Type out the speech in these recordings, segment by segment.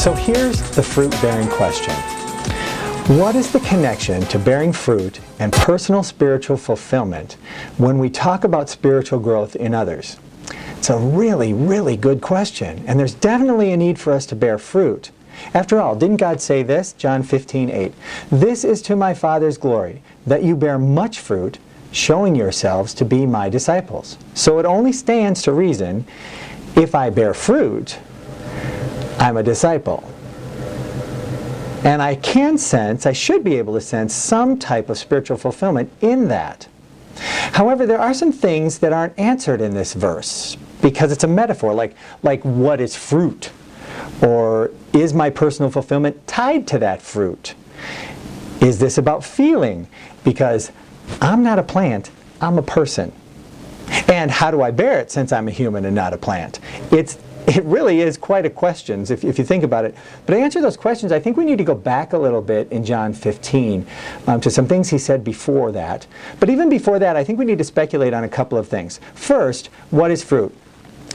So here's the fruit-bearing question. What is the connection to bearing fruit and personal spiritual fulfillment when we talk about spiritual growth in others? It's a really, really good question, and there's definitely a need for us to bear fruit. After all, didn't God say this? John 15:8. This is to my Father's glory, that you bear much fruit, showing yourselves to be my disciples. So it only stands to reason, if I bear fruit, I'm a disciple. And I should be able to sense some type of spiritual fulfillment in that. However, there are some things that aren't answered in this verse, because it's a metaphor, like what is fruit? Or is my personal fulfillment tied to that fruit? Is this about feeling? Because I'm not a plant, I'm a person. And how do I bear it since I'm a human and not a plant? It really is quite a question if you think about it. But to answer those questions, I think we need to go back a little bit in John 15 to some things he said before that. But even before that, I think we need to speculate on a couple of things. First, what is fruit?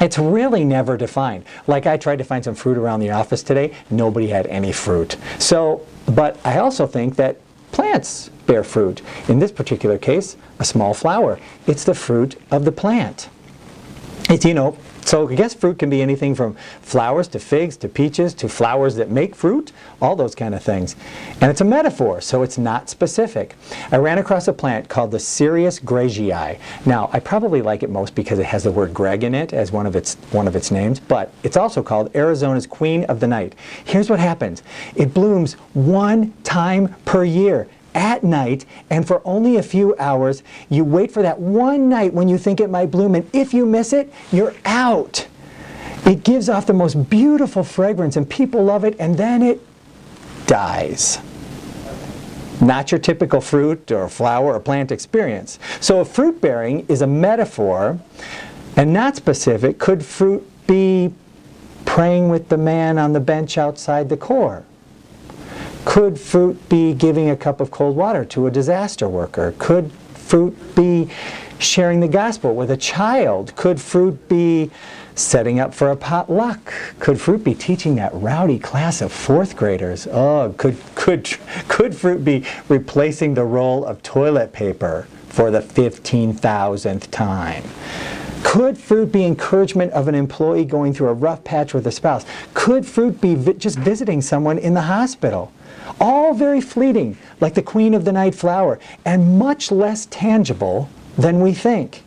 It's really never defined. Like I tried to find some fruit around the office today, nobody had any fruit. But I also think that plants bear fruit. In this particular case, a small flower. It's the fruit of the plant. So I guess fruit can be anything from flowers to figs to peaches to flowers that make fruit, all those kind of things. And it's a metaphor, so it's not specific. I ran across a plant called the Cereus Gragii. Now, I probably like it most because it has the word Greg in it as one of its names, but it's also called Arizona's Queen of the Night. Here's what happens. It blooms one time per year, at night, and for only a few hours. You wait for that one night when you think it might bloom, and if you miss it, you're out. It gives off the most beautiful fragrance, and people love it, and then it dies. Not your typical fruit or flower or plant experience. So if fruit bearing is a metaphor and not specific, could fruit be praying with the man on the bench outside the core? Could fruit be giving a cup of cold water to a disaster worker? Could fruit be sharing the gospel with a child? Could fruit be setting up for a potluck? Could fruit be teaching that rowdy class of 4th graders? Oh, could fruit be replacing the roll of toilet paper for the 15,000th time? Could fruit be encouragement of an employee going through a rough patch with a spouse? Could fruit be just visiting someone in the hospital? All very fleeting, like the Queen of the Night flower, and much less tangible than we think.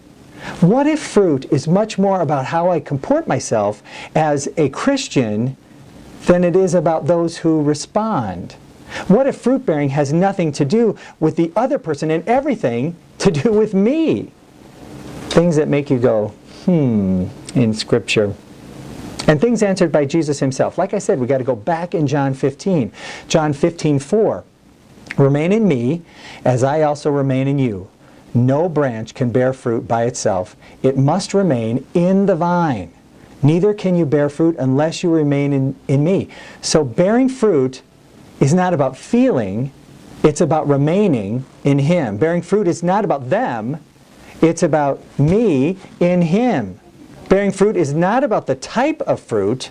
What if fruit is much more about how I comport myself as a Christian than it is about those who respond? What if fruit bearing has nothing to do with the other person and everything to do with me? Things that make you go, in Scripture. And things answered by Jesus himself. Like I said, we've got to go back in John 15. John 15:4. Remain in me, as I also remain in you. No branch can bear fruit by itself. It must remain in the vine. Neither can you bear fruit unless you remain in me. So bearing fruit is not about feeling, it's about remaining in him. Bearing fruit is not about them, it's about me in him. Bearing fruit is not about the type of fruit,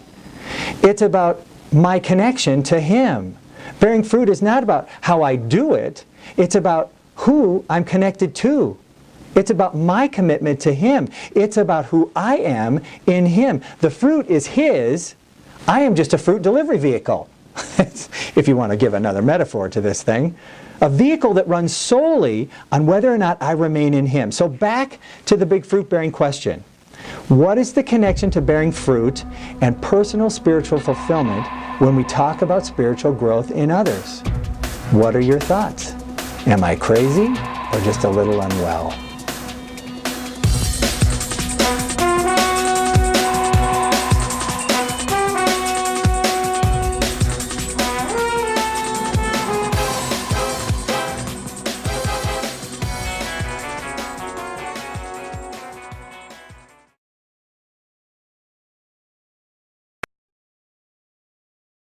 it's about my connection to him. Bearing fruit is not about how I do it, it's about who I'm connected to. It's about my commitment to him. It's about who I am in him. The fruit is his, I am just a fruit delivery vehicle. If you want to give another metaphor to this thing. A vehicle that runs solely on whether or not I remain in him. So back to the big fruit-bearing question. What is the connection to bearing fruit and personal spiritual fulfillment when we talk about spiritual growth in others? What are your thoughts? Am I crazy or just a little unwell?